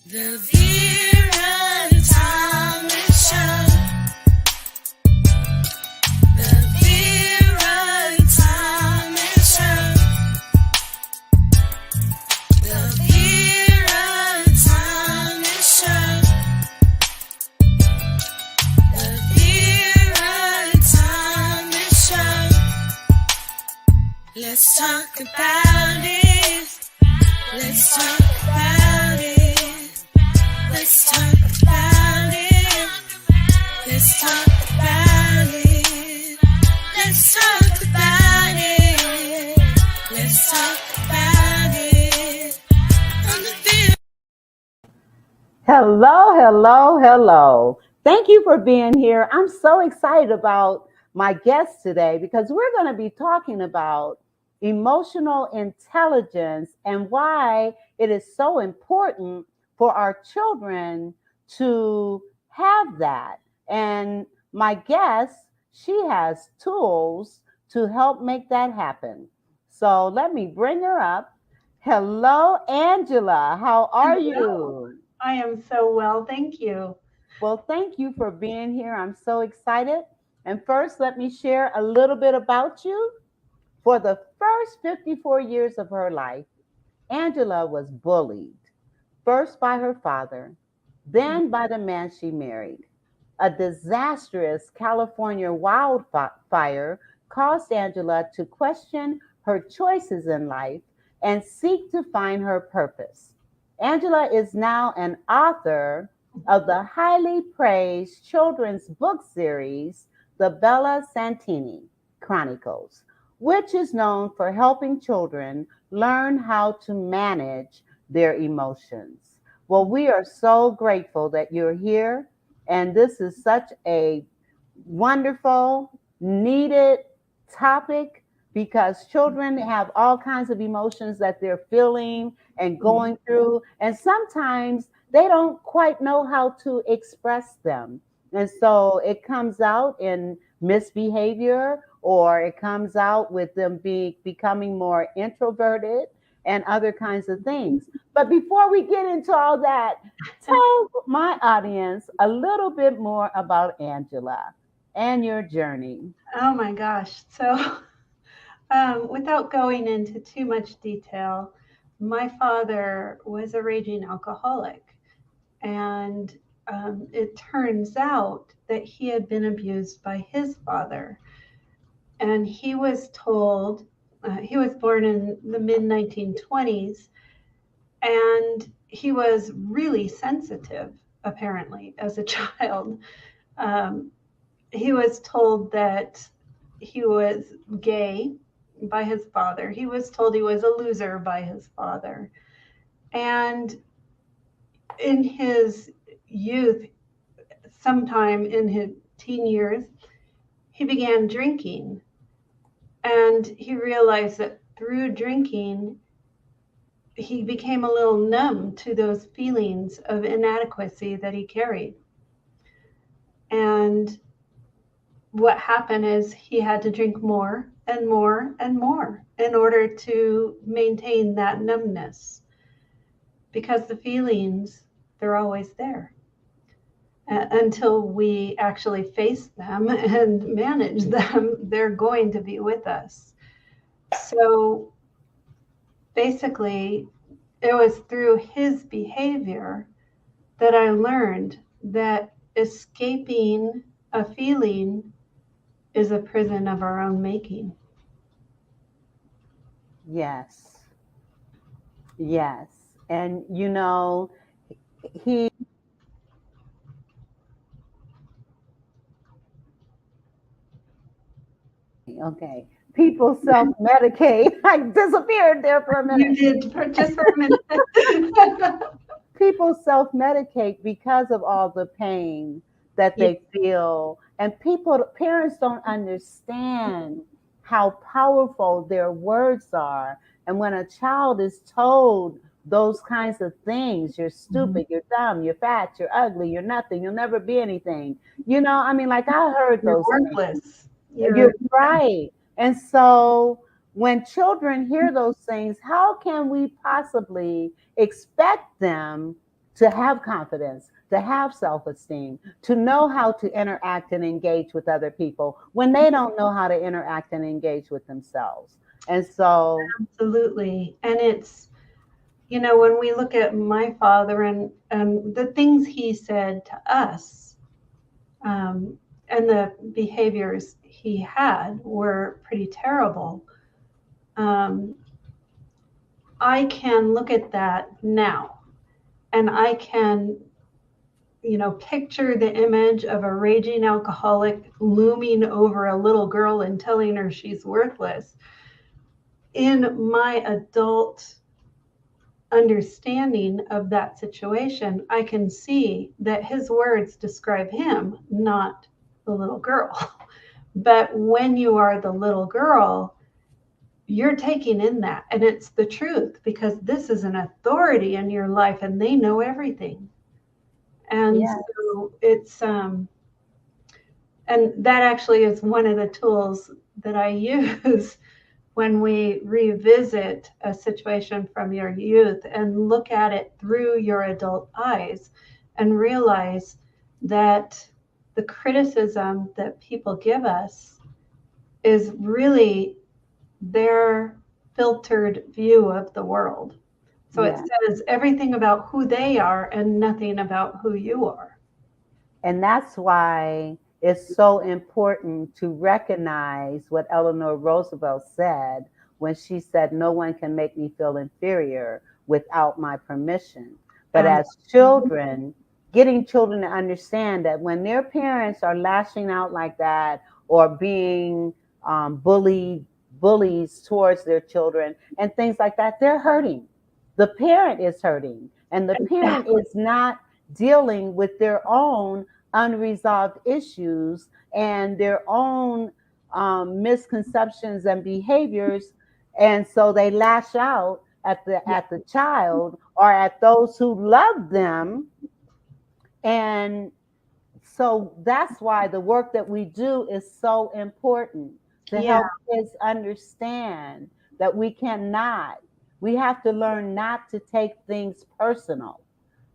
The Vera Thomas Show. The Vera Thomas Show. The Vera Thomas Show. The Vera Thomas Show. Let's talk about it. Let's talk about it. Let's talk about it. Let's talk about it. Let's talk about it. Let's talk about it. On the Vera. Hello. Thank you for being here. I'm so excited about my guest today because we're going to be talking about emotional intelligence and why it is so important for our children to have that. And my guest, she has tools to help make that happen. So let me bring her up. Hello, Angela. How are you? I am so well, thank you. Well, thank you for being here. I'm so excited. And first, let me share a little bit about you. For the first 54 years of her life, Angela was bullied, first by her father, then by the man she married. A disastrous California wildfire caused Angela to question her choices in life and seek to find her purpose. Angela is now an author of the highly praised children's book series, the Bella Santini Chronicles, which is known for helping children learn how to manage their emotions. Well, we are so grateful that you're here, and this is such a wonderful, needed topic because children have all kinds of emotions that they're feeling and going through, and sometimes they don't quite know how to express them. And so it comes out in misbehavior or it comes out with them becoming more introverted and other kinds of things. But before we get into all that, tell my audience a little bit more about Angela and your journey. Oh my gosh. So, without going into too much detail, my father was a raging alcoholic, and it turns out that he had been abused by his father. And he was told, he was born in the mid 1920s, and he was really sensitive, apparently, as a child. Um, he was told that he was gay by his father. He was told he was a loser by his father. And in his youth, sometime in his teen years, he began drinking. And he realized that through drinking, he became a little numb to those feelings of inadequacy that he carried. And what happened is he had to drink more and more and more in order to maintain that numbness, because the feelings, they're always there. Until we actually face them and manage them, they're going to be with us. So basically, it was through his behavior that I learned that escaping a feeling is a prison of our own making. Yes. Yes. And he okay. People self-medicate. I disappeared there for a You minute. did for just for a minute. People self-medicate because of all the pain that Yeah. they feel. And parents don't understand how powerful their words are. And when a child is told those kinds of things, you're stupid, you're dumb, you're fat, you're ugly, you're nothing, you'll never be anything. I mean, like I heard You're those things. worthless. You're right. And so when children hear those things, how can we possibly expect them to have confidence, to have self-esteem, to know how to interact and engage with other people when they don't know how to interact and engage with themselves. And so, Absolutely. And it's, when we look at my father and the things he said to us, and the behaviors he had were pretty terrible. I can look at that now and I can, picture the image of a raging alcoholic looming over a little girl and telling her she's worthless. In my adult understanding of that situation, I can see that his words describe him, not the little girl. But when you are the little girl, you're taking in that, and it's the truth, because this is an authority in your life and they know everything. And yes. so it's and that actually is one of the tools that I use when we revisit a situation from your youth and look at it through your adult eyes and realize that the criticism that people give us is really their filtered view of the world. So it Yeah. says everything about who they are and nothing about who you are. And that's why it's so important to recognize what Eleanor Roosevelt said when she said, "No one can make me feel inferior without my permission." But Um, as children, getting children to understand that when their parents are lashing out like that or being bullies towards their children and things like that, they're hurting. The parent is hurting, and the parent exactly. is not dealing with their own unresolved issues and their own misconceptions and behaviors, and so they lash out at the child or at those who love them. And so that's why the work that we do is so important, to Yeah. help kids understand that we have to learn not to take things personal.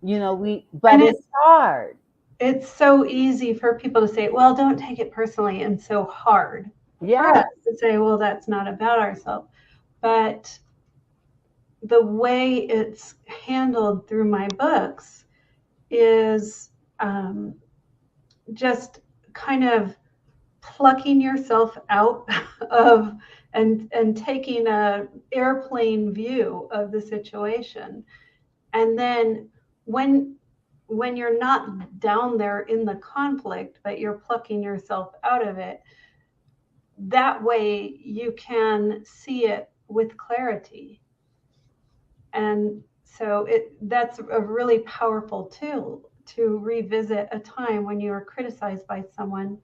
But And it's hard. it's so easy for people to say, well, don't take it personally, and so hard for us Yes. to say, well, that's not about ourselves. But the way it's handled through my books is just kind of plucking yourself out of and taking a airplane view of the situation. And then when you're not down there in the conflict, but you're plucking yourself out of it, that way you can see it with clarity. And so that's a really powerful tool to revisit a time when you were criticized by someone,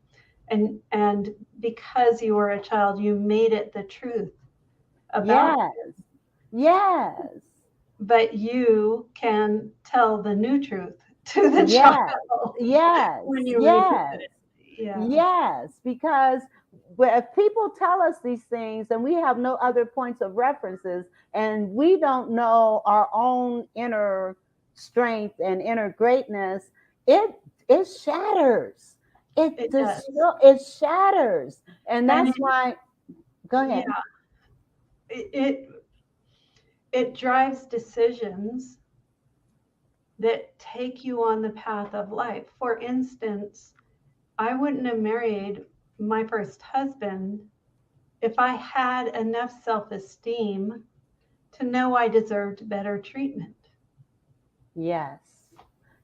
and because you were a child, you made it the truth about it. Yes. Yes. But you can tell the new truth to the Yes. child Yes. when you revisit Yes. it. Yeah. Yes. Because if people tell us these things and we have no other points of references and we don't know our own inner strength and inner greatness, it it shatters. It does. It shatters. And And that's why, go yeah, ahead. it it drives decisions that take you on the path of life. For instance, I wouldn't have married my first husband if I had enough self-esteem to know I deserved better treatment. Yes.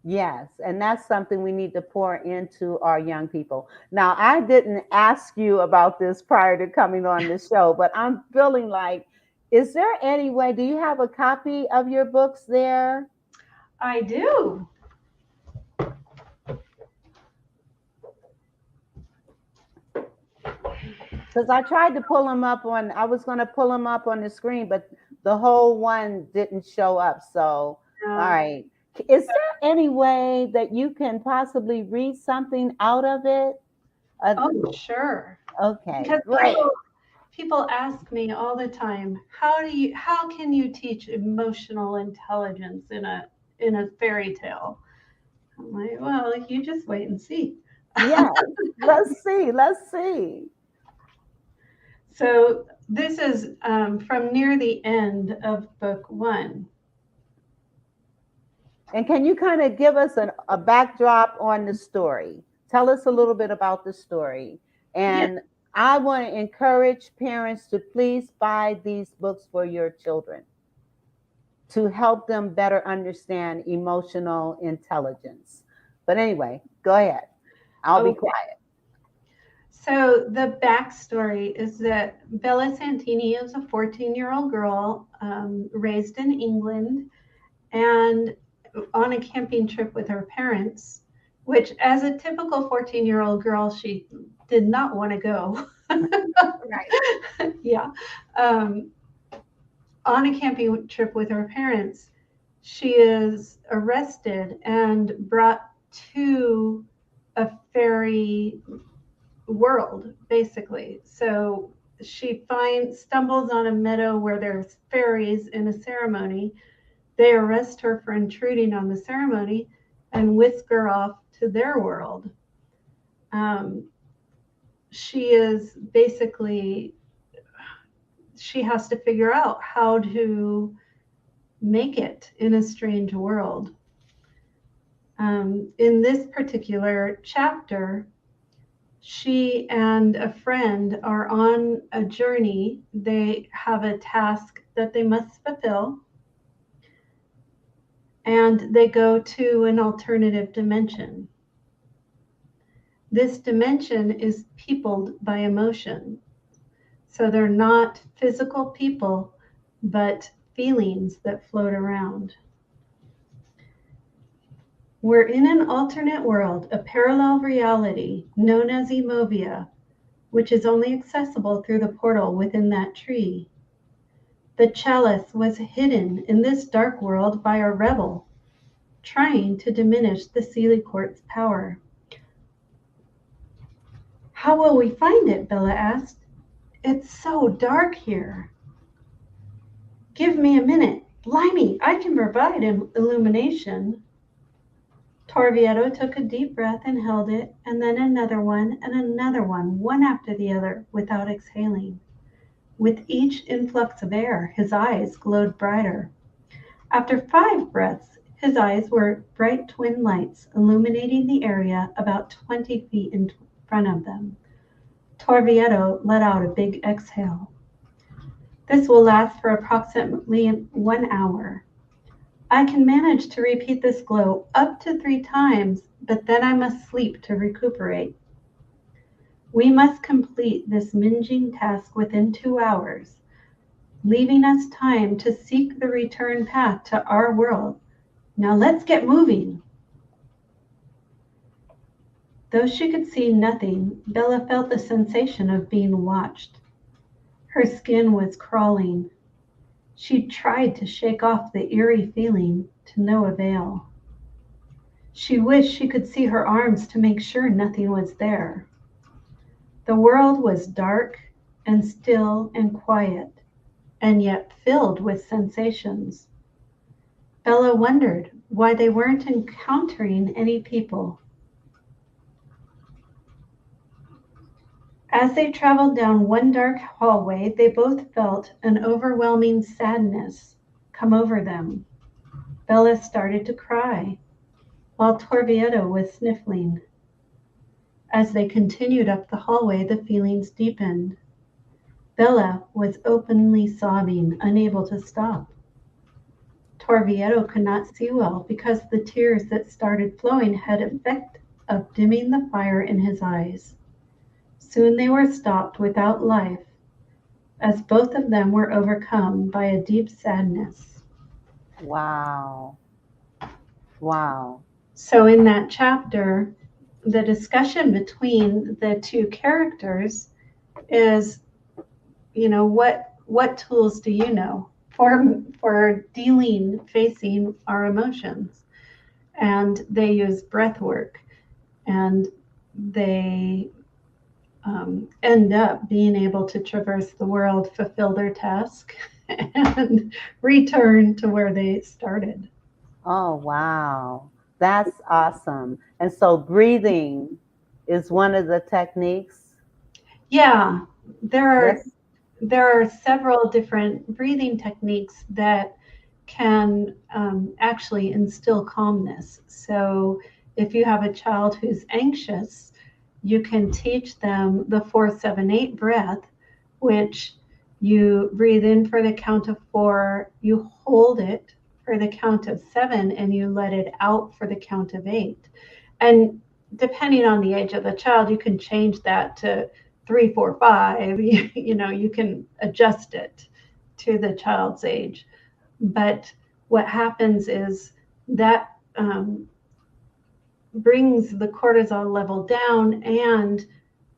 Yes, and that's something we need to pour into our young people. Now, I didn't ask you about this prior to coming on the show, but I'm feeling like, is there any way, do you have a copy of your books there? I do. Because I tried to pull them up I was going to pull them up on the screen, but the whole one didn't show up. So, all Uh, right. Is there any way that you can possibly read something out of it? Uh, oh, sure. okay, Because great. people ask me all the time, how can you teach emotional intelligence in a fairy tale. I'm like, well, you just wait and see. Yeah, let's see. Let's see. So this is from near the end of book 1. And can you kind of give us a backdrop on the story? Tell us a little bit about the story. And I want to encourage parents to please buy these books for your children to help them better understand emotional intelligence. But anyway, go ahead. I'll be quiet. So the backstory is that Bella Santini is a 14-year-old girl raised in England and on a camping trip with her parents, which as a typical 14-year-old girl, she did not want to go. Right. Yeah. On a camping trip with her parents, she is arrested and brought to a fairy world, basically. So she stumbles on a meadow where there's fairies in a ceremony. They arrest her for intruding on the ceremony and whisk her off to their world. She has to figure out how to make it in a strange world. In this particular chapter, she and a friend are on a journey. They have a task that they must fulfill, and they go to an alternative dimension. This dimension is peopled by emotion. So they're not physical people, but feelings that float around. We're in an alternate world, a parallel reality known as Emovia, which is only accessible through the portal within that tree. The chalice was hidden in this dark world by a rebel, trying to diminish the Seelie Court's power. How will we find it? Bella asked. It's so dark here. Give me a minute. Blimey, I can provide illumination. Torvietto took a deep breath and held it, and then another one, one after the other, without exhaling. With each influx of air, his eyes glowed brighter. After 5 breaths, his eyes were bright twin lights, illuminating the area about 20 feet in front of them. Torvietto let out a big exhale. This will last for approximately 1 hour. I can manage to repeat this glow up to 3 times, but then I must sleep to recuperate. We must complete this minging task within 2 hours, leaving us time to seek the return path to our world. Now let's get moving. Though she could see nothing, Bella felt the sensation of being watched. Her skin was crawling. She tried to shake off the eerie feeling, to no avail. She wished she could see her arms to make sure nothing was there. The world was dark and still and quiet, and yet filled with sensations. Bella wondered why they weren't encountering any people. As they traveled down one dark hallway, they both felt an overwhelming sadness come over them. Bella started to cry, while Torvietto was sniffling. As they continued up the hallway, the feelings deepened. Bella was openly sobbing, unable to stop. Torvietto could not see well because the tears that started flowing had the effect of dimming the fire in his eyes. Soon they were stopped without life, as both of them were overcome by a deep sadness. Wow. Wow. So in that chapter, the discussion between the two characters is, what tools do you know for facing our emotions? And they use breath work, and they end up being able to traverse the world, fulfill their task, and return to where they started. Oh, wow. That's awesome. And so breathing is one of the techniques. Yeah, there are Yes. there are several different breathing techniques that can actually instill calmness. So, if you have a child who's anxious, you can teach them the 4-7-8 breath, which you breathe in for the count of 4, you hold it for the count of 7, and you let it out for the count of 8. And depending on the age of the child, you can change that to 3, 4, 5. You can adjust it to the child's age. But what happens is that brings the cortisol level down and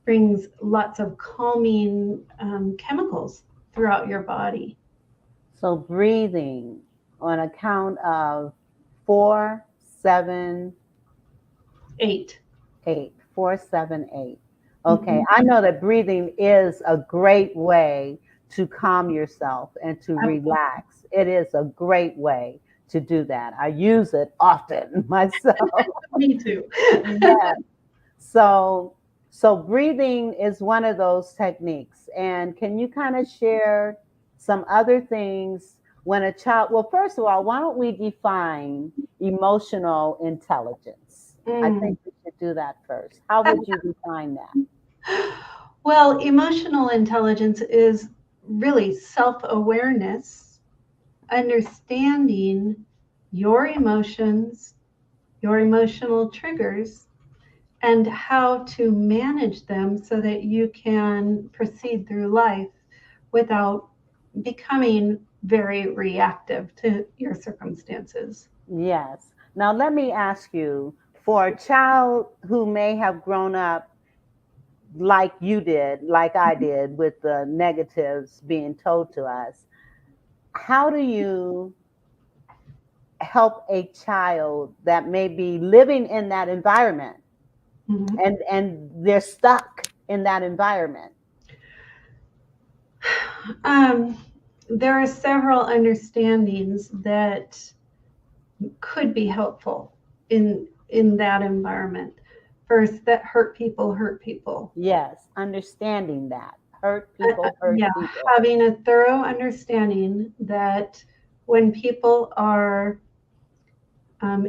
brings lots of calming chemicals throughout your body. So breathing on a count of 4, 7, 8. 8. 4, 7, 8. Okay. Mhm. I know that breathing is a great way to calm yourself and to Absolutely. relax. It is a great way to do that. I use it often myself. Me too. Yes. So, so breathing is one of those techniques. And can you kind of share some other things when a child, well, first of all, why don't we define emotional intelligence? I Mm. think we should do that first. How would you define that? Well, emotional intelligence is really self awareness, understanding your emotions, your emotional triggers, and how to manage them so that you can proceed through life without becoming very reactive to your circumstances. Yes. Now, let me ask you, for a child who may have grown up like you did, like I did, with the negatives being told to us, how do you help a child that may be living in that environment Mhm. and they're stuck in that environment? Um, there are several understandings that could be helpful in that environment. First, that hurt people hurt people. Yes, understanding that hurt people hurt Yeah, people. having a thorough understanding that when people are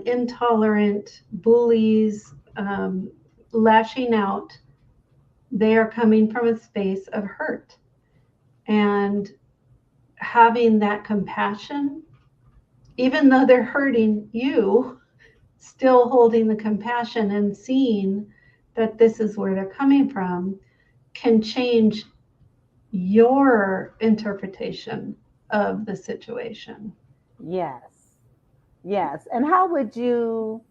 intolerant, bullies, lashing out, they are coming from a space of hurt. And having that compassion, even though they're hurting you, still holding the compassion and seeing that this is where they're coming from can change your interpretation of the situation. Yes, yes. And how would you,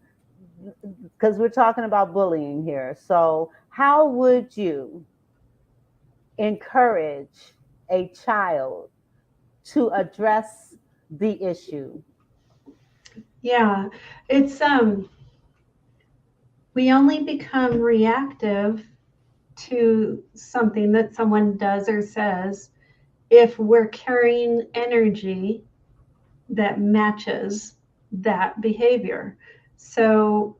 because we're talking about bullying here, so how would you encourage a child to address the issue? Yeah, it's we only become reactive to something that someone does or says if we're carrying energy that matches that behavior. So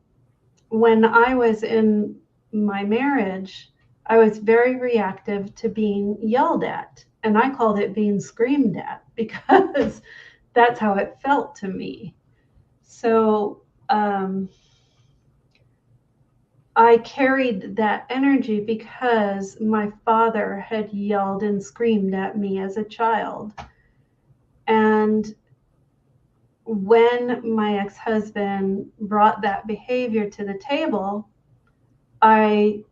when I was in my marriage, I was very reactive to being yelled at. And I called it being screamed at because that's how it felt to me. So I carried that energy because my father had yelled and screamed at me as a child. And when my ex husband brought that behavior to the table, I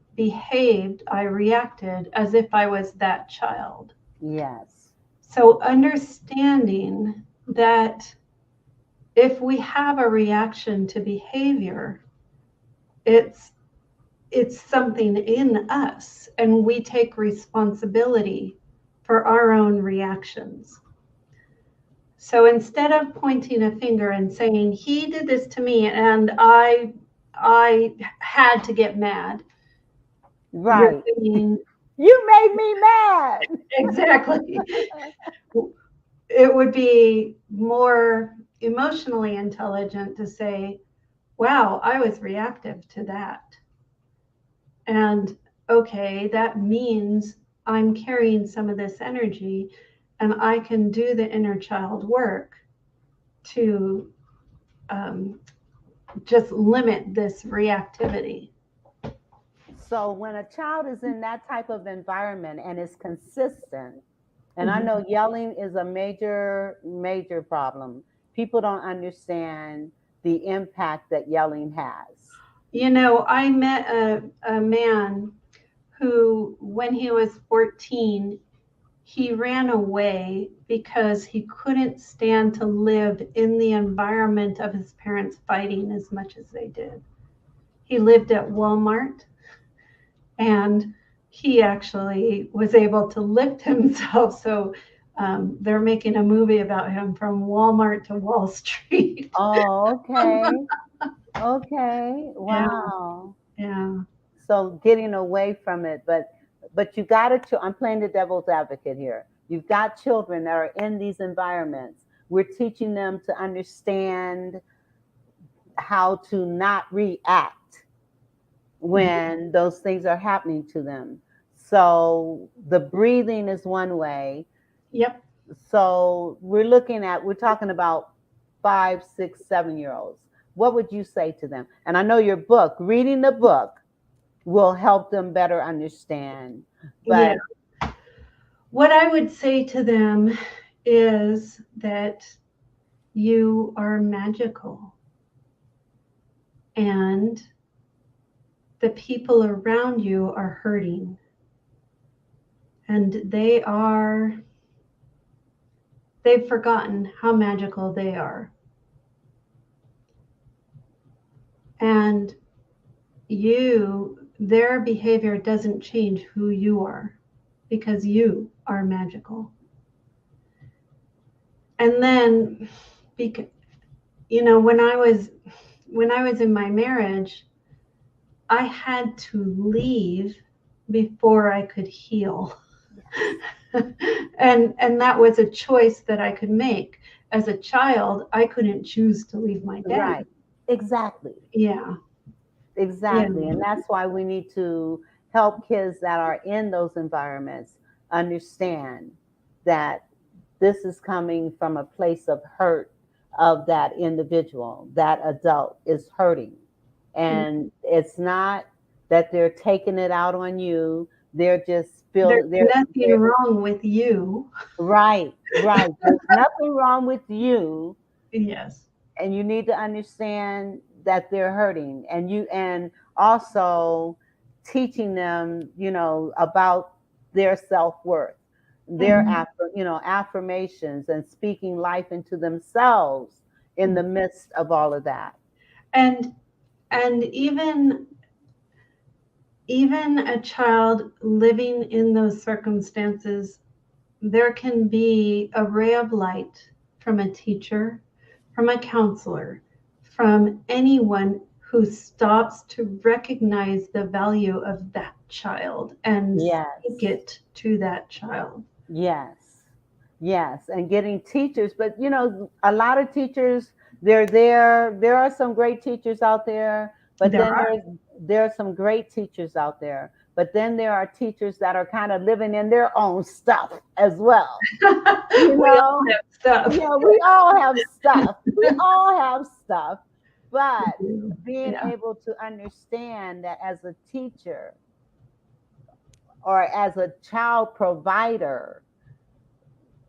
I reacted as if I was that child. Yes, So, understanding that if we have a reaction to behavior, it's it's something in us and we take responsibility for our own reactions. So instead of pointing a finger and saying he did this to me and I had to get mad, you're right. saying You made me mad. exactly. It would be more emotionally intelligent to say, wow, I was reactive to that. And okay, that means I'm carrying some of this energy, and I can do the inner child work to just limit this reactivity. So when a child is in that type of environment and is consistent, and I know yelling is a major, major problem. People don't understand the impact that yelling has. You know, I met a man who, when he was 14, he ran away because he couldn't stand to live in the environment of his parents fighting as much as they did. He lived at Walmart, and he actually was able to lift himself. So they're making a movie about him from Walmart to Wall Street. Oh, okay. Okay. Wow. Yeah. So getting away from it, but you got to, I'm playing the devil's advocate here. You've got children that are in these environments. We're teaching them to understand how to not react when those things are happening to them. So the breathing is one way. Yep. So we're talking about 5, 6, 7-year-olds. What would you say to them? And I know your book, reading the book, will help them better understand. But yeah. What I would say to them is that you are magical, and the people around you are hurting, and they've forgotten how magical they are. And their behavior doesn't change who you are, because you are magical. And then, when I was in my marriage, I had to leave before I could heal. and that was a choice that I could make. As a child, I couldn't choose to leave my dad. Right. Exactly. Yeah. Exactly. Yeah. And that's why we need to help kids that are in those environments understand that this is coming from a place of hurt of that individual. That adult is hurting. And it's not that they're taking it out on you. They're just feeling there's nothing wrong with you. Right. There's nothing wrong with you. Yes. And you need to understand that they're hurting, and also teaching them, about their self-worth, their affirmations, and speaking life into themselves in the midst of all of that. And even a child living in those circumstances, there can be a ray of light from a teacher, from a counselor, from anyone who stops to recognize the value of that child and speak it to that child. Yes. And getting teachers, but a lot of teachers, they're there. There are some great teachers out there, but there are some great teachers out there. But then there are teachers that are kind of living in their own stuff as well. We all have stuff. Yeah, we all have stuff. We all have stuff. But being able to understand that as a teacher or as a child provider,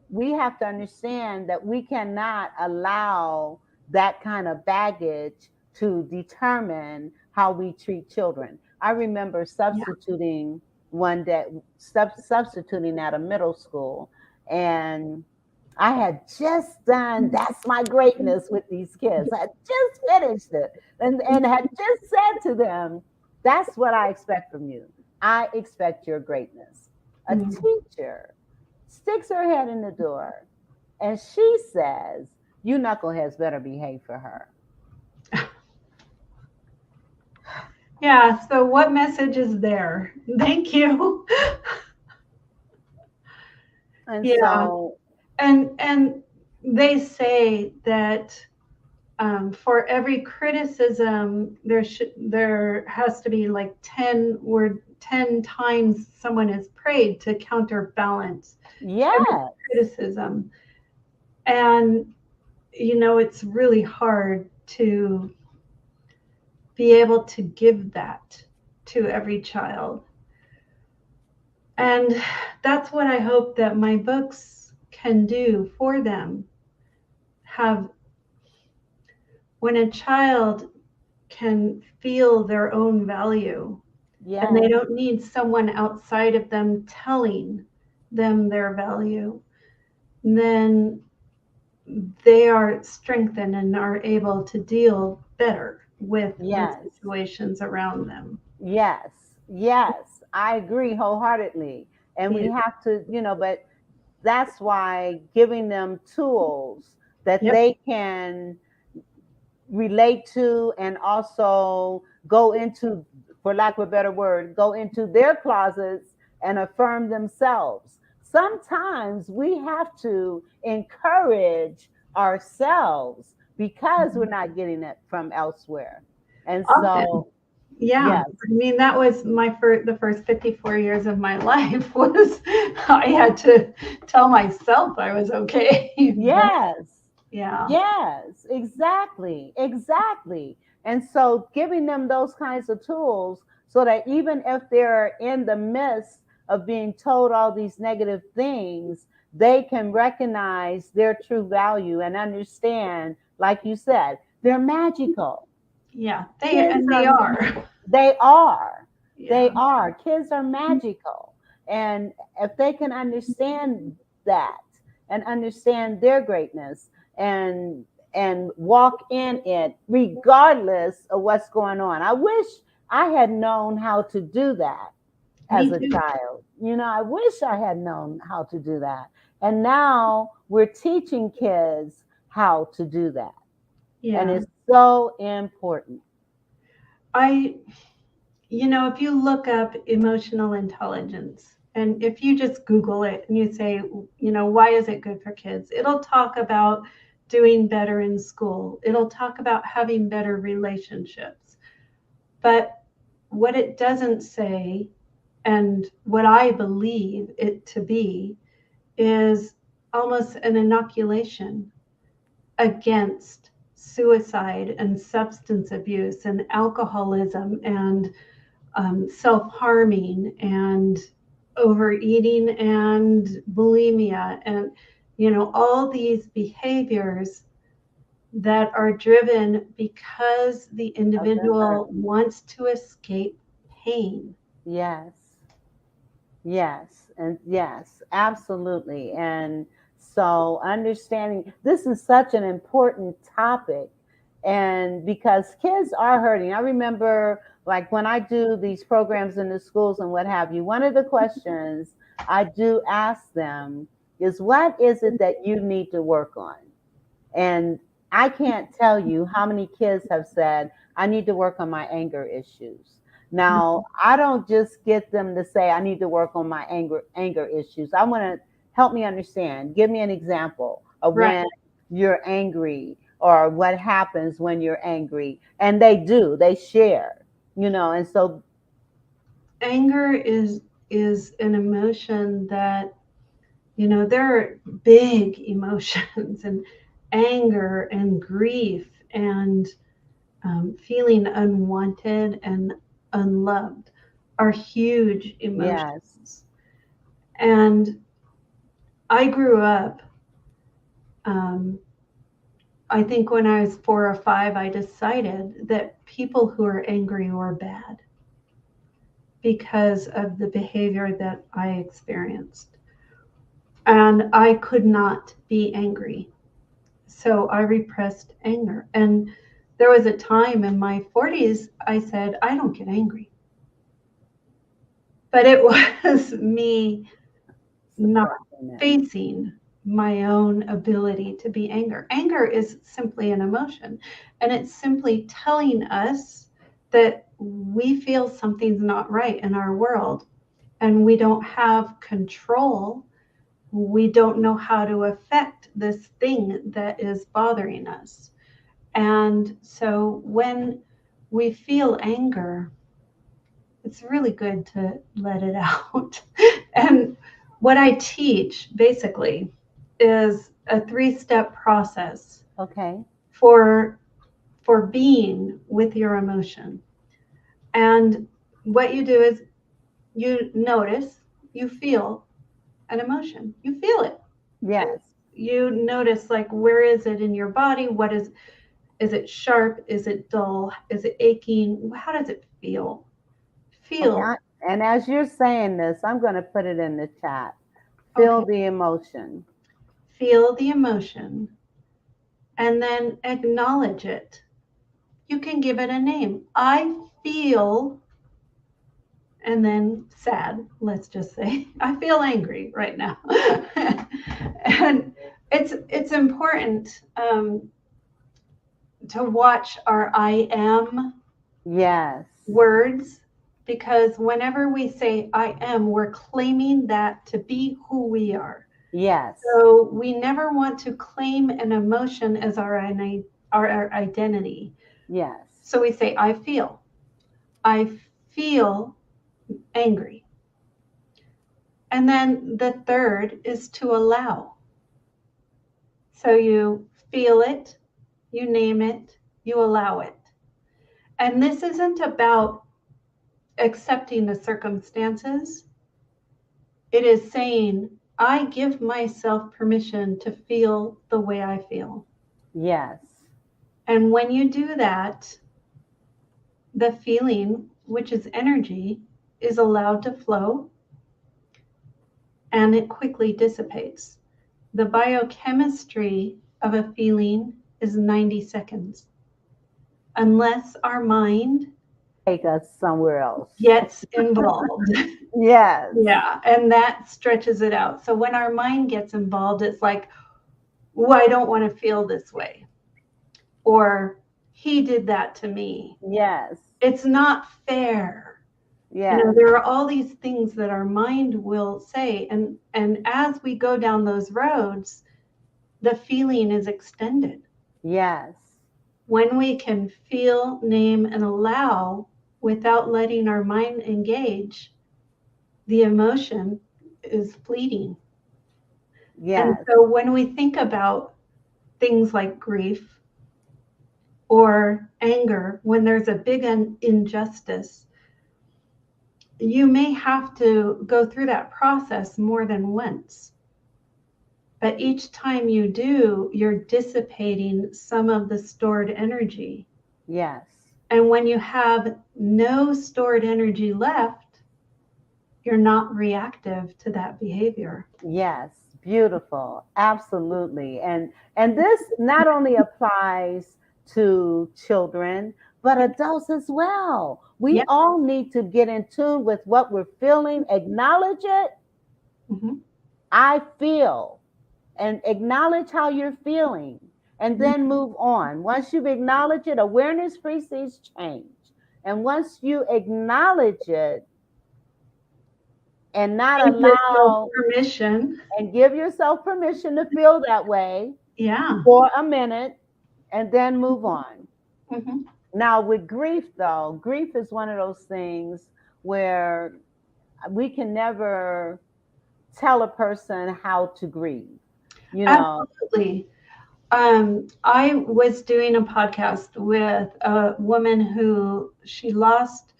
we have to understand that we cannot allow that kind of baggage to determine how we treat children. I remember substituting one day, substituting at a middle school, and I had just done That's My Greatness with these kids. I had just finished it and had just said to them, that's what I expect from you. I expect your greatness. A teacher sticks her head in the door and she says, you knuckleheads better behave for her. Yeah, so what message is there? Thank you. And so, and they say that for every criticism, there has to be like 10 times someone is praised to counterbalance every Yes. criticism. And, it's really hard to be able to give that to every child. And that's what I hope that my books can do for them. When a child can feel their own value, and they Yes. don't need someone outside of them telling them their value, then they are strengthened and are able to deal better with the Yes. situations around them. Yes. Yes. I agree wholeheartedly. And we Yeah. have to, but that's why giving them tools that Yep. they can relate to and also go into, for lack of a better word, go into their closets and affirm themselves. Sometimes we have to encourage ourselves because we're not getting it from elsewhere. And Often. so, Yeah. yes, I mean, that was the first 54 years of my life was I had to tell myself I was okay. But yes, yeah. yes, exactly, exactly. And so giving them those kinds of tools so that even if they're in the midst of being told all these negative things, they can recognize their true value and understand, like you said, they're magical. Yeah. Kids They are, are. they are, they Yeah. are. Kids are magical. And if they can understand that and understand their greatness and walk in it regardless of what's going on. I wish I had known how to do that as Me a too. child. I wish I had known how to do that. And now we're teaching kids how to do that. And Yeah. it's so important. I, if you look up emotional intelligence and if you just Google it and you say, why is it good for kids? It'll talk about doing better in school. It'll talk about having better relationships. But what it doesn't say, and what I believe it to be, is almost an inoculation against suicide and substance abuse and alcoholism and self harming and overeating and bulimia and, all these behaviors that are driven because the Of the hurt. individual wants to escape pain. Yes. Yes, and yes, absolutely. And so understanding this is such an important topic. And because kids are hurting. I remember like when I do these programs in the schools and what have you, one of the questions I do ask them is what is it that you need to work on? And I can't tell you how many kids have said, I need to work on my anger issues. Now, I don't just get them to say, I need to work on my anger issues. I want to help me understand. Give me an example of Right. when you're angry or what happens when you're angry. And they do, they share, and so, Anger is an emotion that, there are big emotions and anger and grief and feeling unwanted and unloved are huge yes, emotions. And I grew up, um, I think when I was 4 or 5, I decided that people who are angry were bad because of the behavior that I experienced. And I could not be angry. So I repressed anger. And there was a time in my 40s, I said, I don't get angry. But it was me not suppressing it. facing my own ability to be anger. Anger is simply an emotion, and it's simply telling us that we feel something's not right in our world and we don't have control. we don't know how to affect this thing that is bothering us. And so when we feel anger, it's really good to let it out. And what I teach basically is a 3-step process Okay. for being with your emotion. And what you do is you notice, you feel an emotion. You feel it. Yes. You notice, like, where is it in your body? What is it sharp? Is it dull? Is it aching? How does it feel? Feel. Okay. And as you're saying this, I'm going to put it in the chat. Feel Okay. the emotion. Feel the emotion and then acknowledge it. You can give it a name. I feel, and then sad, let's just say. I feel angry right now. And it's important to watch our I am Yes. words, because whenever we say I am, we're claiming that to be who we are. Yes. So we never want to claim an emotion as our identity. Yes. So we say, I feel angry. And then the third is to allow. So you feel it, you name it, you allow it. And this isn't about accepting the circumstances. It is saying, I give myself permission to feel the way I feel. Yes. And when you do that, the feeling, which is energy, is allowed to flow, and it quickly dissipates. The biochemistry of a feeling is 90 seconds. Unless our mind Take us somewhere else. gets involved. Yes. Yeah, and that stretches it out. So when our mind gets involved, it's like, oh, I don't want to feel this way. Or he did that to me. Yes. It's not fair. Yes. You know, there are all these things that our mind will say. And as we go down those roads, the feeling is extended. Yes. When we can feel, name, and allow without letting our mind engage, the emotion is fleeting. Yes. And so when we think about things like grief or anger, when there's a big injustice, you may have to go through that process more than once. But each time you do, you're dissipating some of the stored energy. Yes. And when you have no stored energy left, you're not reactive to that behavior. Yes. Beautiful. Absolutely. And this not only applies to children, but adults as well. We Yep. all need to get in tune with what we're feeling, acknowledge it. Mm-hmm. I feel, and acknowledge how you're feeling, and then move on. Once you've acknowledged it, awareness precedes change. And once you acknowledge it and not Give allow, permission. and give yourself permission to feel that way Yeah. for a minute, and then move on. Mm-hmm. Now, with grief, though, grief is one of those things where we can never tell a person how to grieve. You know, Absolutely. I was doing a podcast with a woman who she lost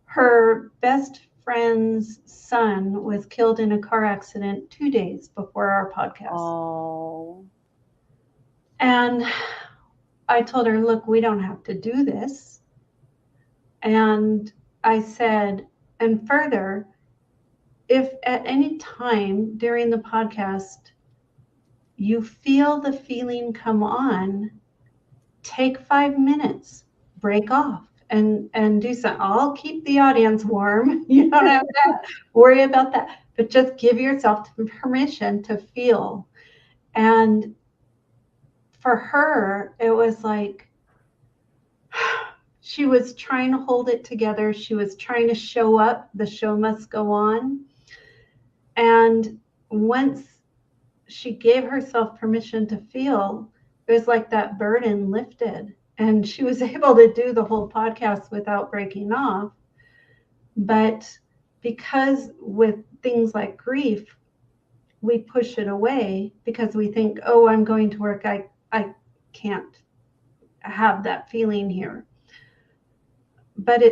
her best friend's son was killed in a car accident 2 days before our podcast. oh, And I told her, look, we don't have to do this. And I said, and further, if at any time during the podcast you feel the feeling come on, take 5 minutes, break off and do something. I'll keep the audience warm. You don't have to worry about that, but just give yourself permission to feel. And for her, it was like, she was trying to hold it together. She was trying to show up. The show must go on. And once she gave herself permission to feel. It was like that burden lifted, and she was able to do the whole podcast without breaking off. But because with things like grief, we push it away because we think, oh, I'm going to work. I can't have that feeling here. But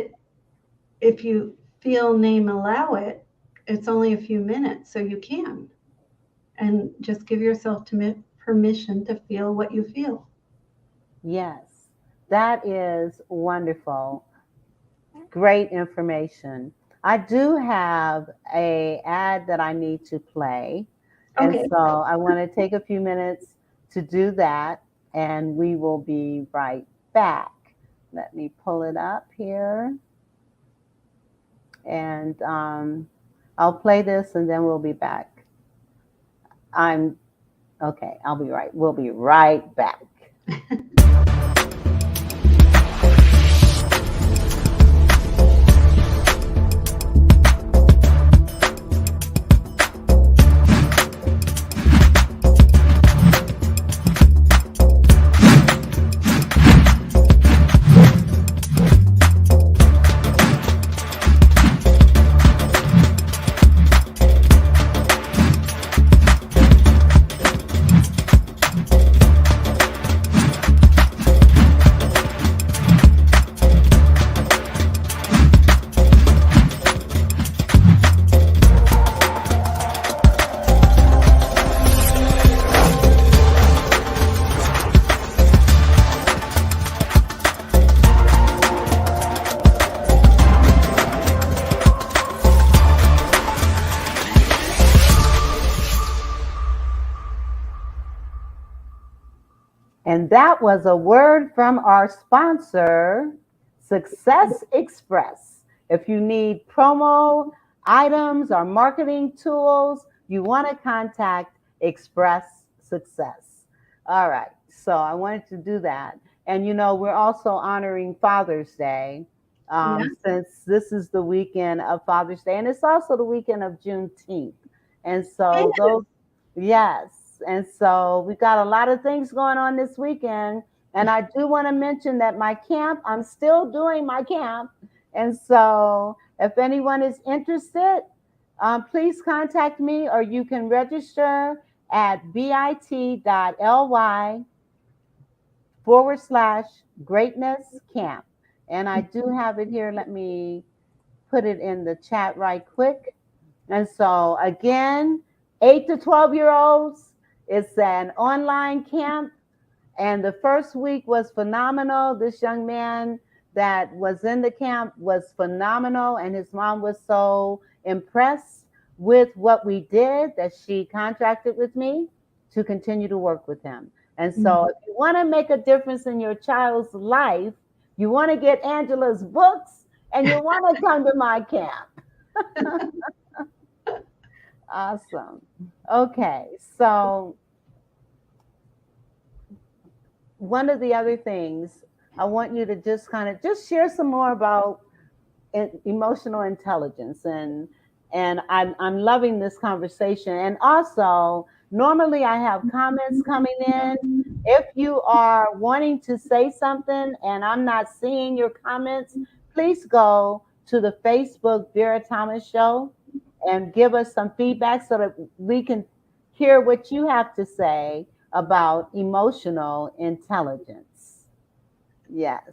if you feel, name, allow it, it's only a few minutes, so you can. And just give yourself permission to feel what you feel. Yes, that is wonderful. Great information. I do have a ad that I need to play. And Okay. so I want to take a few minutes to do that, and we will be right back. Let me pull it up here. And I'll play this and then we'll be back. Okay, we'll be right back. And that was a word from our sponsor, Success Express. If you need promo items or marketing tools, you want to contact Express Success. All right, so I wanted to do that. And we're also honoring Father's Day since this is the weekend of Father's Day, and it's also the weekend of Juneteenth. And so yes. And so we've got a lot of things going on this weekend. And I do want to mention that my camp, I'm still doing my camp. And so if anyone is interested, please contact me, or you can register at bit.ly/greatness camp. And I do have it here. Let me put it in the chat right quick. And so again, 8 to 12-year-olds, it's an online camp, and the first week was phenomenal. This young man that was in the camp was phenomenal, and his mom was so impressed with what we did that she contracted with me to continue to work with him. And so if you want to make a difference in your child's life, you want to get Angela's books, and you want to come to my camp. Awesome. Okay, so one of the other things I want you to just share some more about emotional intelligence, and I'm loving this conversation. And also, normally I have comments coming in. If you are wanting to say something and I'm not seeing your comments, please go to the Facebook Vera Thomas Show and give us some feedback so that we can hear what you have to say about emotional intelligence. Yes.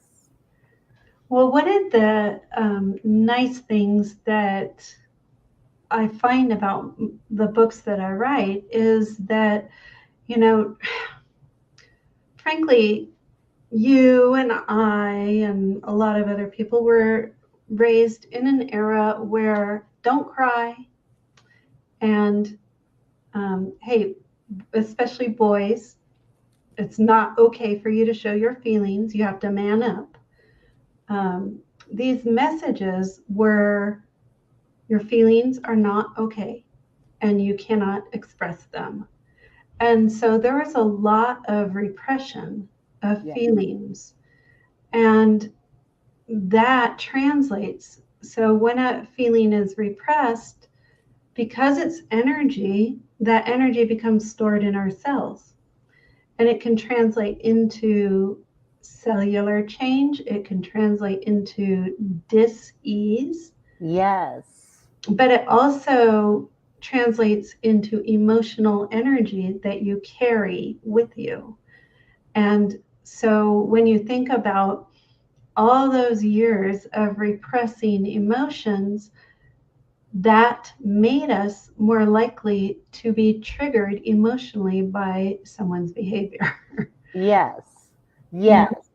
Well, one of the nice things that I find about the books that I write is that, frankly, you and I and a lot of other people were raised in an era where don't cry. And hey, especially boys, it's not okay for you to show your feelings. You have to man up. These messages were your feelings are not okay and you cannot express them. And so there was a lot of repression of feelings. And that translates. So when a feeling is repressed, because it's energy, that energy becomes stored in our cells. And it can translate into cellular change. It can translate into dis-ease. Yes. But it also translates into emotional energy that you carry with you. And so when you think about all those years of repressing emotions, that made us more likely to be triggered emotionally by someone's behavior. Yes. Yeah. Yes.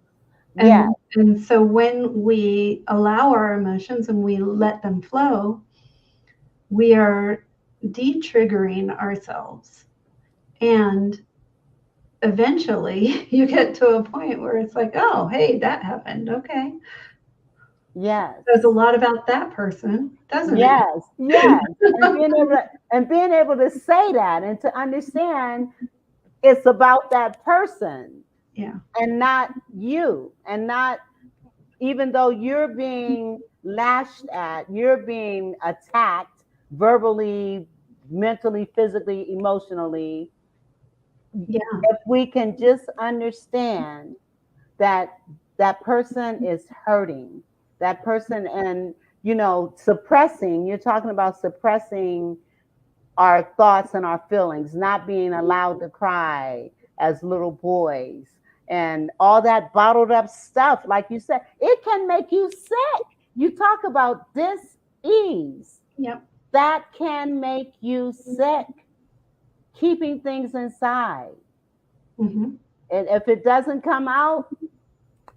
Yes. And so when we allow our emotions and we let them flow, we are de-triggering ourselves. And eventually you get to a point where it's like, oh, hey, that happened. Okay. Yes. There's a lot about that person, doesn't it? Yes. Yes. And being able to say that and to understand it's about that person Yeah. and not you, and not, even though you're being lashed at, you're being attacked verbally, mentally, physically, emotionally. Yeah. If we can just understand that that person is hurting, that person, and suppressing, you're talking about suppressing our thoughts and our feelings, not being allowed to cry as little boys, and all that bottled up stuff, like you said, it can make you sick. You talk about dis-ease. Yep. That can make you sick, keeping things inside. Mm-hmm. And if it doesn't come out,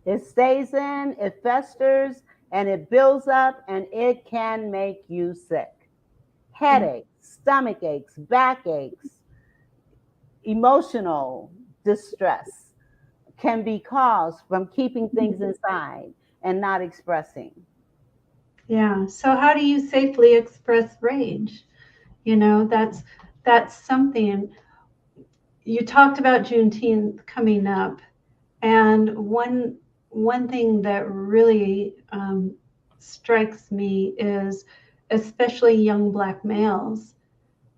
it stays in, it festers, and it builds up, and it can make you sick. Yeah. Headaches, stomach aches, backaches, emotional distress can be caused from keeping things inside and not expressing. Yeah. So how do you safely express rage? That's something. You talked about Juneteenth coming up, and one thing that really strikes me is, especially young Black males,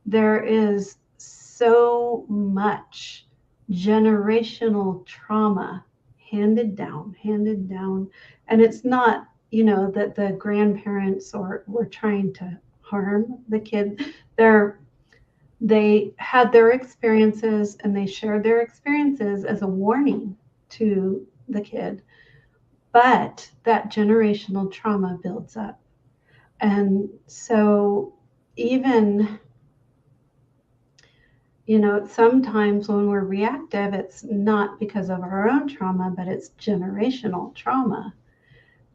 there is so much generational trauma handed down, and it's not, that the grandparents or were trying to harm the kid. They had their experiences and they shared their experiences as a warning to the kid. But that generational trauma builds up. And so, even, sometimes when we're reactive, it's not because of our own trauma, but it's generational trauma.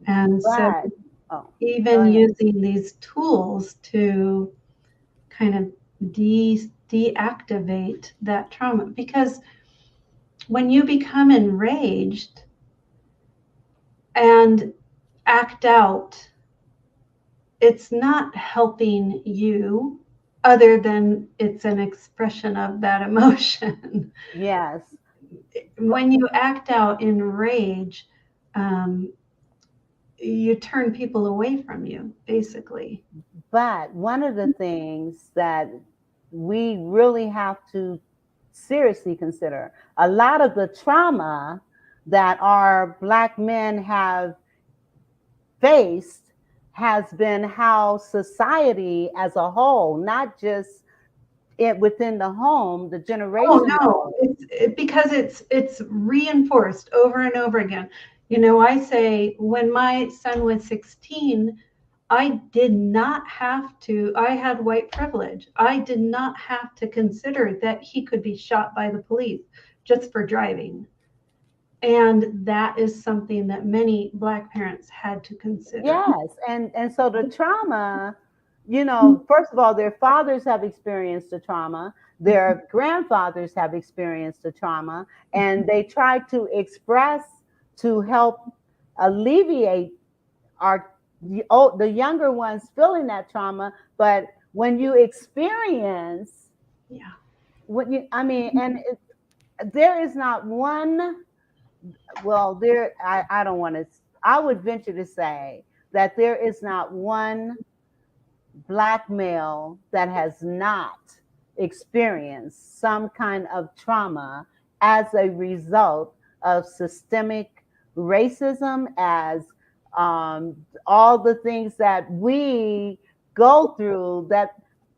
And so, But, oh, go even ahead. using these tools to kind of deactivate that trauma, because when you become enraged and act out, it's not helping you, other than it's an expression of that emotion. Yes. When you act out in rage, um, you turn people away from you, basically. But one of the things that we really have to seriously consider, a lot of the trauma that our Black men have faced has been how society as a whole, not just it within the home, the Oh no, generational. because it's reinforced over and over again. I say, when my son was 16, I did not have to, I had white privilege. I did not have to consider that he could be shot by the police just for driving. And that is something that many Black parents had to consider. Yes, and so the trauma, first of all, their fathers have experienced the trauma, their grandfathers have experienced the trauma, and they try to express to help alleviate the younger ones feeling that trauma. But when you experience, Yeah. and there is not one. Well, I don't want to. I would venture to say that there is not one Black male that has not experienced some kind of trauma as a result of systemic racism, as all the things that we go through that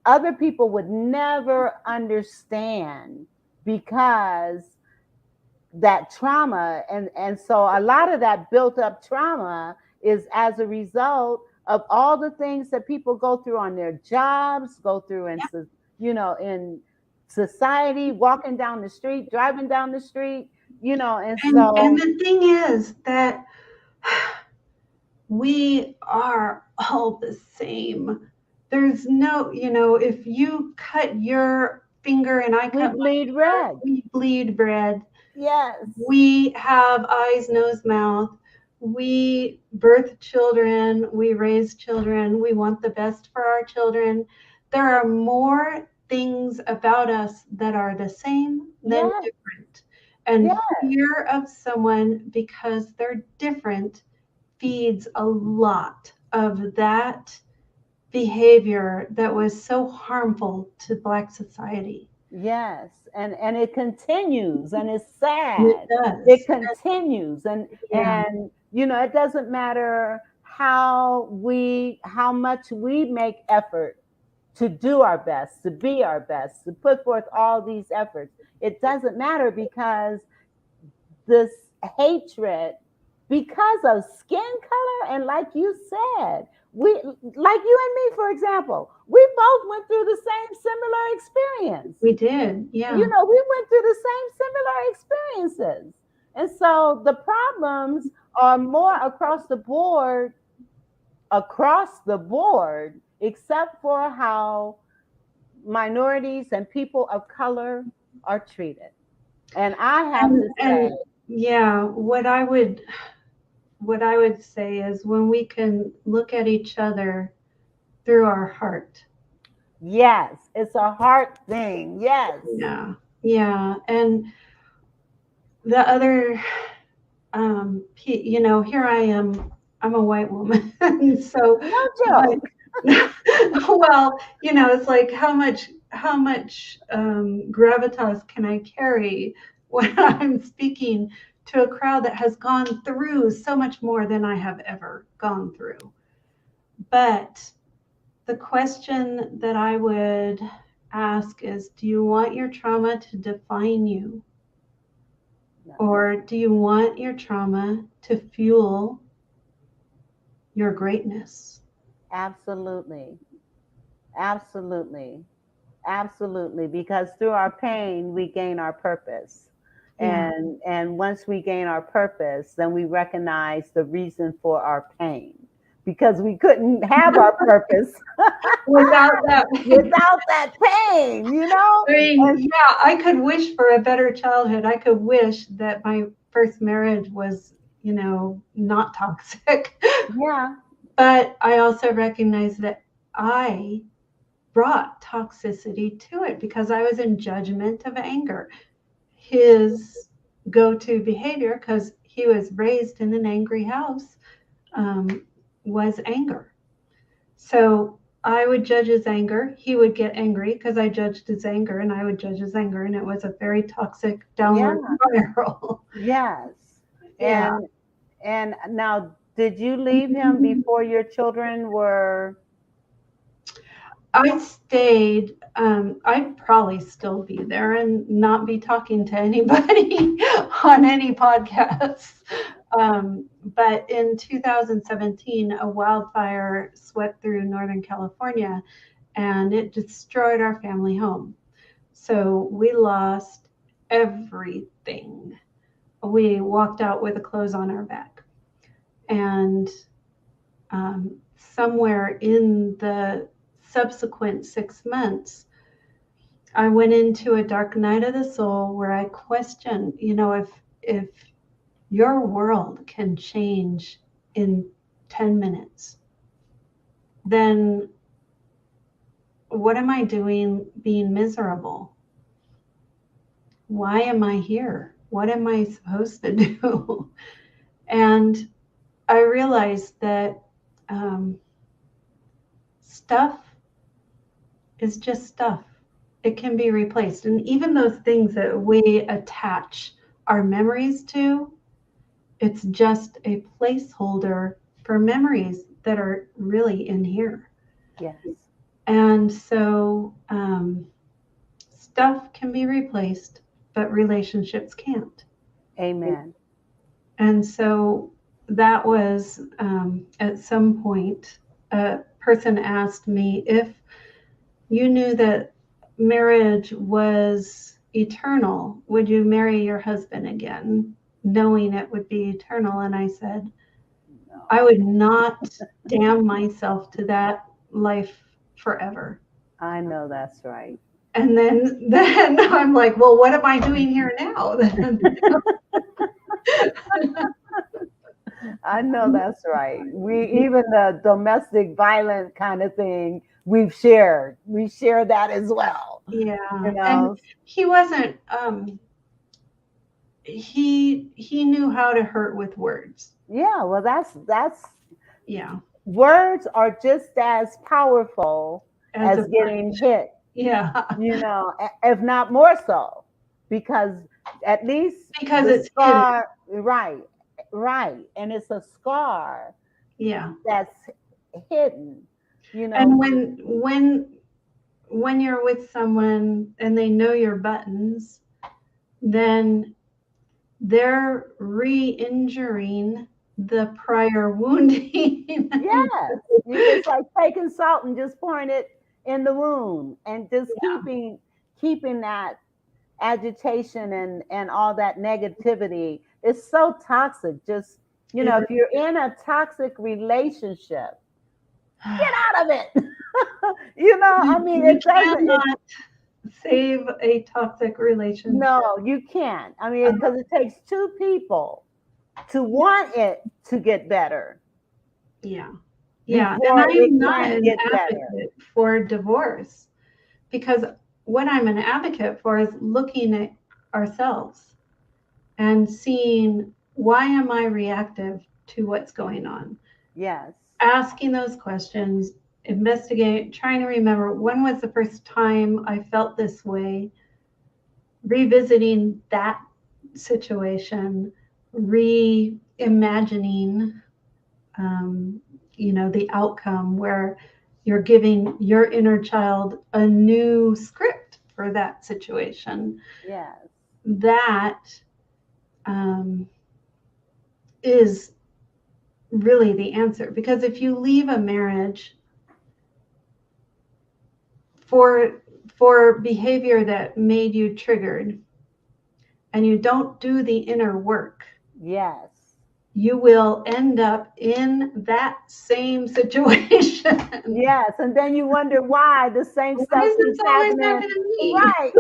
other people would never understand because that trauma, and so a lot of that built up trauma is as a result of all the things that people go through on their jobs, go through in in society, walking down the street, driving down the street, and And so the thing is that we are all the same. There's no, if you cut your finger and I we cut my bleed finger, red. we bleed red. Yes, We have eyes, nose, mouth. We birth children. We raise children. We want the best for our children. There are more things about us that are the same than yes, different. And yes, fear of someone because they're different feeds a lot of that behavior that was so harmful to Black society. yes. And it continues, and it's It sad. It does. continues, Yeah. and it doesn't matter how much we make effort to do our best, to be our best, to put forth all these efforts. It doesn't matter because this hatred, because of skin color, and like you said, we, like you and me, for example, we both went through the same similar experience. We did. Yeah. We went through the same similar experiences. And so the problems are more across the board, except for how minorities and people of color are treated. And I have to say, And yeah, what I would say is when we can look at each other through our heart. yes, it's a heart thing. Yes. Yeah. Yeah. And the other here I am. I'm a white woman, so No but joke. well, it's like how much gravitas can I carry when I'm speaking to a crowd that has gone through so much more than I have ever gone through. But the question that I would ask is, do you want your trauma to define you? No. Or do you want your trauma to fuel your greatness? Absolutely. Absolutely. Absolutely. Because through our pain, we gain our purpose. Yeah. And once we gain our purpose, then we recognize the reason for our pain. Because we couldn't have our purpose Without that, without that pain, I mean, And yeah, I could wish for a better childhood. I could wish that my first marriage was, not toxic. yeah, But I also recognize that I brought toxicity to it because I was in judgment of anger. His go-to behavior, because he was raised in an angry house, was anger. So I would judge his anger. He would get angry because I judged his anger, and I would judge his anger, and it was a very toxic downward yeah, spiral. yes. Yeah. And now, did you leave him before your children were? I stayed. I'd probably still be there and not be talking to anybody on any podcasts. But in 2017, a wildfire swept through Northern California and it destroyed our family home. So we lost everything. We walked out with the clothes on our back. And somewhere in the subsequent 6 months, I went into a dark night of the soul where I questioned, if your world can change in 10 minutes, then what am I doing being miserable? Why am I here? What am I supposed to do? And I realized that stuff is just stuff. It can be replaced. And even those things that we attach our memories to, it's just a placeholder for memories that are really in here. Yes. And so stuff can be replaced, but relationships can't. Amen. And so that was at some point, a person asked me, if you knew that marriage was eternal, would you marry your husband again, knowing it would be eternal? And I said, No. I would not damn myself to that life forever. I know that's right. And then I'm like, well, what am I doing here now? I know that's right. We even the domestic violence kind of thing we share that as well. Yeah. You And know. he wasn't he knew how to hurt with words. Yeah, well that's Yeah. words are just as powerful As as a getting hit, yeah. you know, if not more so, because at least Because the it's hidden. scar, right, and it's a scar Yeah. that's hidden, you know. And when you're with someone and they know your buttons, then they're re-injuring the prior wounding. Yes, it's like taking salt and just pouring it in the wound, and just keeping that agitation and all that negativity. It's so toxic. Just, you know, if you're in a toxic relationship, get out of it. You know, I mean, You it doesn't. cannot save a toxic relationship. No, you can't. I mean, because it takes two people to want it to get better. Yeah. Yeah. And Before it I'm not can an get better. advocate for divorce, because what I'm an advocate for is looking at ourselves and seeing, why am I reactive to what's going on? Yes. Asking those questions, investigate, trying to remember, when was the first time I felt this way, revisiting that situation, reimagining, the outcome, where you're giving your inner child a new script for that situation. Yes. That is really the answer. Because if you leave a marriage for behavior that made you triggered, and you don't do the inner work, Yes. you will end up in that same situation. Yes, and then you wonder why the same Why stuff is this keeps always happening. happening to me? Right,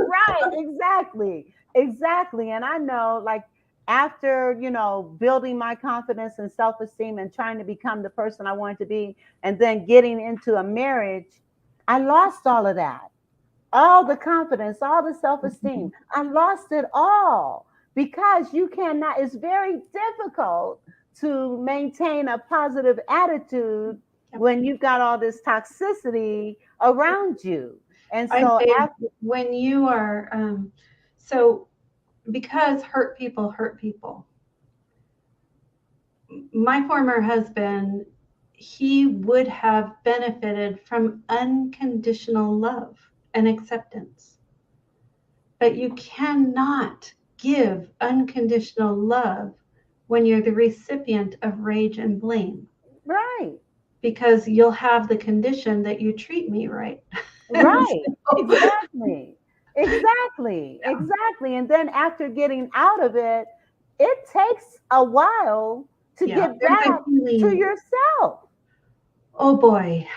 exactly. And I know, like, after, you know, building my confidence and self-esteem and trying to become the person I wanted to be, and then getting into a marriage, I lost all of that. All the confidence, all the self-esteem. I lost it all because you cannot, it's very difficult to maintain a positive attitude when you've got all this toxicity around you. And I so say, after, when you are so, because hurt people. My former husband, he would have benefited from unconditional love and acceptance. But you cannot give unconditional love when you're the recipient of rage and blame, right, because you'll have the condition that you treat me right. right, So, exactly. And then after getting out of it, it takes a while to yeah, get there's a back to healing. yourself. Oh boy,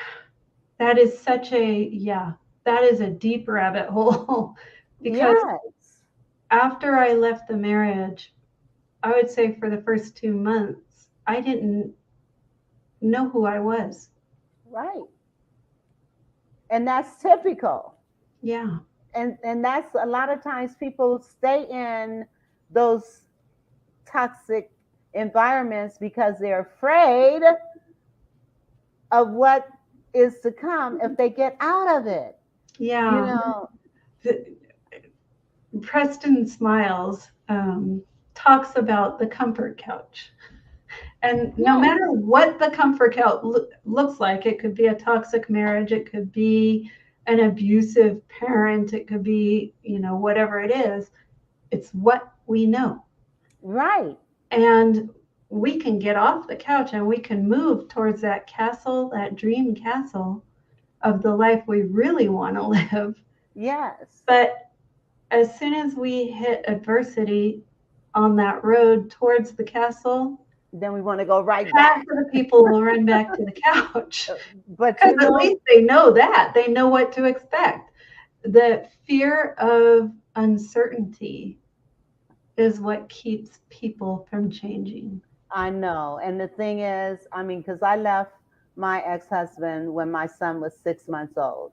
that is that is a deep rabbit hole. Because Yes, after I left the marriage, I would say for the first 2 months, I didn't know who I was. right. And that's typical. Yeah. And that's a lot of times people stay in those toxic environments because they're afraid of what is to come if they get out of it. You Yeah. know, Preston Smiles talks about the comfort couch. And no yes, matter what the comfort couch looks like, it could be a toxic marriage, it could be an abusive parent, it could be, whatever it is, it's what we know. right. And we can get off the couch and we can move towards that castle, that dream castle of the life we really want to live. Yes. But as soon as we hit adversity on that road towards the castle, Then we want to go right half back. of the people will run back to the couch But because at least they know that. They know what to expect. The fear of uncertainty is what keeps people from changing. I know. And the thing is, I mean, because I left my ex-husband when my son was 6 months old.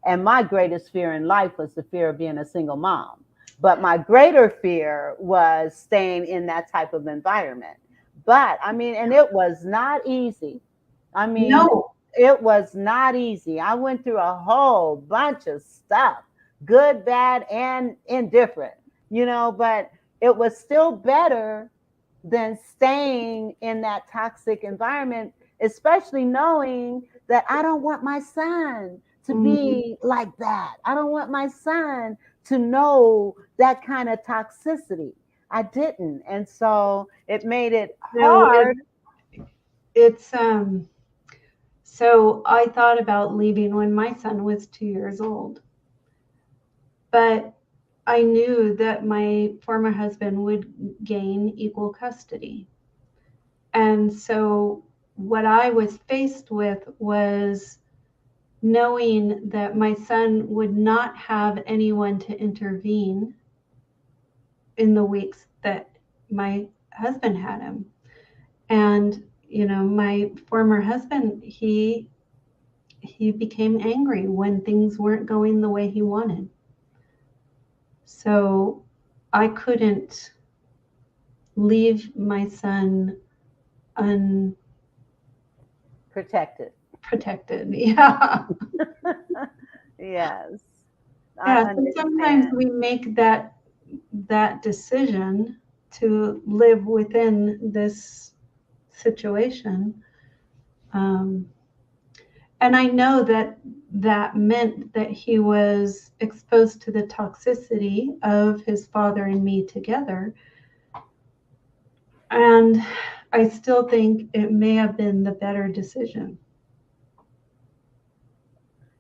And my greatest fear in life was the fear of being a single mom. But my greater fear was staying in that type of environment. But I mean, and it was not easy. I mean, No, it was not easy. I went through a whole bunch of stuff, good, bad, and indifferent, but it was still better than staying in that toxic environment, especially knowing that I don't want my son to mm, be like that. I don't want my son to know that kind of toxicity. I didn't. And so it made it no, hard. it's so I thought about leaving when my son was 2 years old, but I knew that my former husband would gain equal custody. And so what I was faced with was knowing that my son would not have anyone to intervene in the weeks that my husband had him. And my former husband, he became angry when things weren't going the way he wanted. So I couldn't leave my son Protected. unprotected. Yeah. Yes, I Yeah. So sometimes understand. we make that decision to live within this situation. Um, and I know that meant that he was exposed to the toxicity of his father and me together. And I still think it may have been the better decision.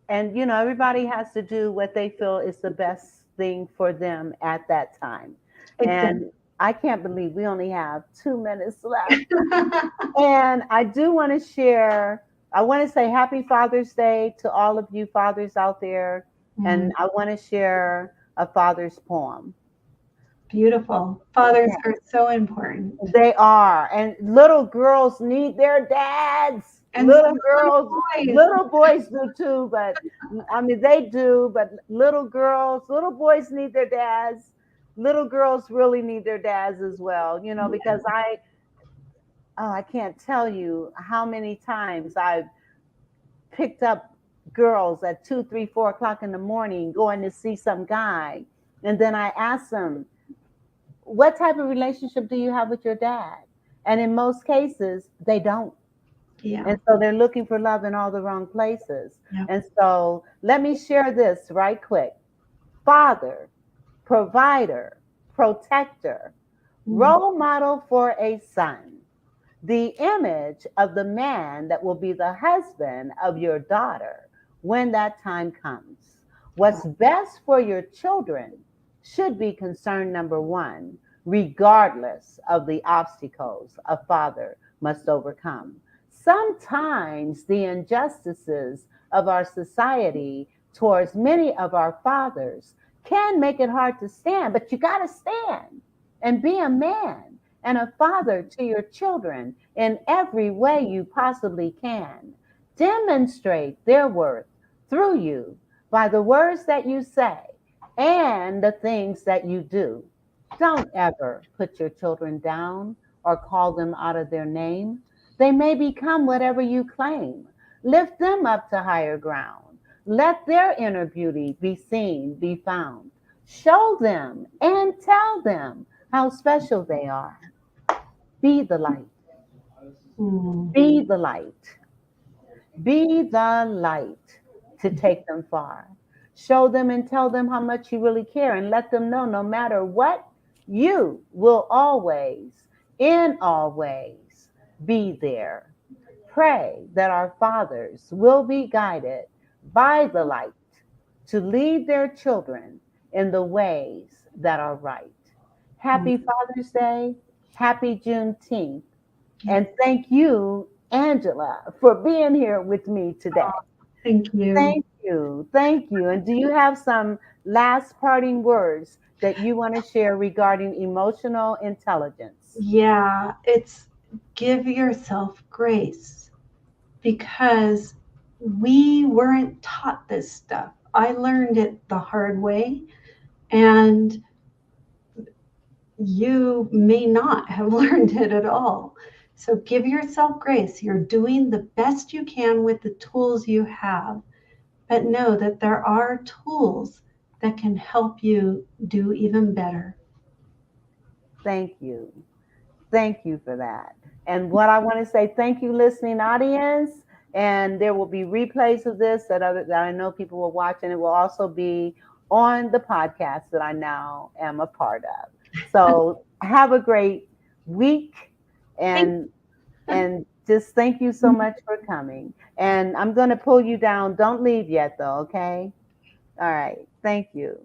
And everybody has to do what they feel is the best thing for them at that time. Exactly. And I can't believe we only have 2 minutes left. And I do want to share, I want to say happy Father's Day to all of you fathers out there. And I want to share a father's poem. Beautiful. Fathers Okay. are so important. They are. And little girls need their dads. And so do boys. Little boys do too, but I mean, they do, but little boys need their dads. Little girls really need their dads as well, because I can't tell you how many times I've picked up girls at 2, 3, 4 o'clock in the morning going to see some guy. And then I ask them, what type of relationship do you have with your dad? And in most cases, they don't. Yeah. And so they're looking for love in all the wrong places. Yeah. And so let me share this right quick. Father, provider, protector, role model for a son, the image of the man that will be the husband of your daughter when that time comes. What's best for your children should be concern number one, regardless of the obstacles a father must overcome. Sometimes the injustices of our society towards many of our fathers can make it hard to stand, but you got to stand and be a man and a father to your children in every way you possibly can. Demonstrate their worth through you by the words that you say and the things that you do. Don't ever put your children down or call them out of their name. They may become whatever you claim. Lift them up to higher ground. Let their inner beauty be seen, be found. Show them and tell them how special they are. Be the light. Be the light. Be the light to take them far. Show them and tell them how much you really care, and let them know no matter what, you will always, in all ways, be there. Pray that our fathers will be guided by the light to lead their children in the ways that are right. Happy Father's Day. Happy Juneteenth. And thank you, Angela, for being here with me today. Thank you. Thank you. Thank you. And do you have some last parting words that you want to share regarding emotional intelligence? Yeah, it's give yourself grace, because we weren't taught this stuff. I learned it the hard way, and you may not have learned it at all. So give yourself grace. You're doing the best you can with the tools you have, but know that there are tools that can help you do even better. Thank you. Thank you for that. And what I want to say, thank you, listening audience. And there will be replays of this that I know people will watch, and it will also be on the podcast that I now am a part of. So have a great week, and just thank you so much for coming. And I'm going to pull you down. Don't leave yet, though, okay? All right. Thank you.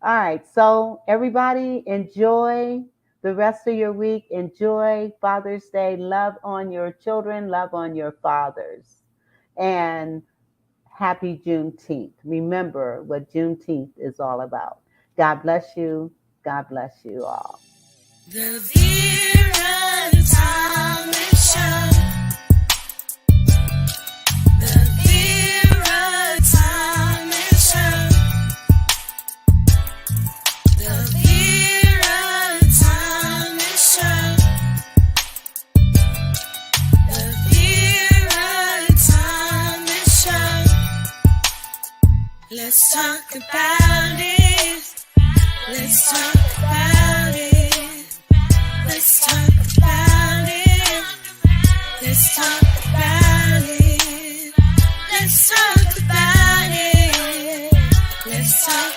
All right. So everybody, enjoy the rest of your week. Enjoy Father's Day. Love on your children. Love on your fathers. And happy Juneteenth. Remember what Juneteenth is all about. God bless you. God bless you all. The Vera Santini Show. The Vera Santini Show. The Vera Santini Show. The Vera Santini Show. Let's talk about it. Let's talk about it. Let's talk about it. Let's talk about it. Let's talk about it. Let's talk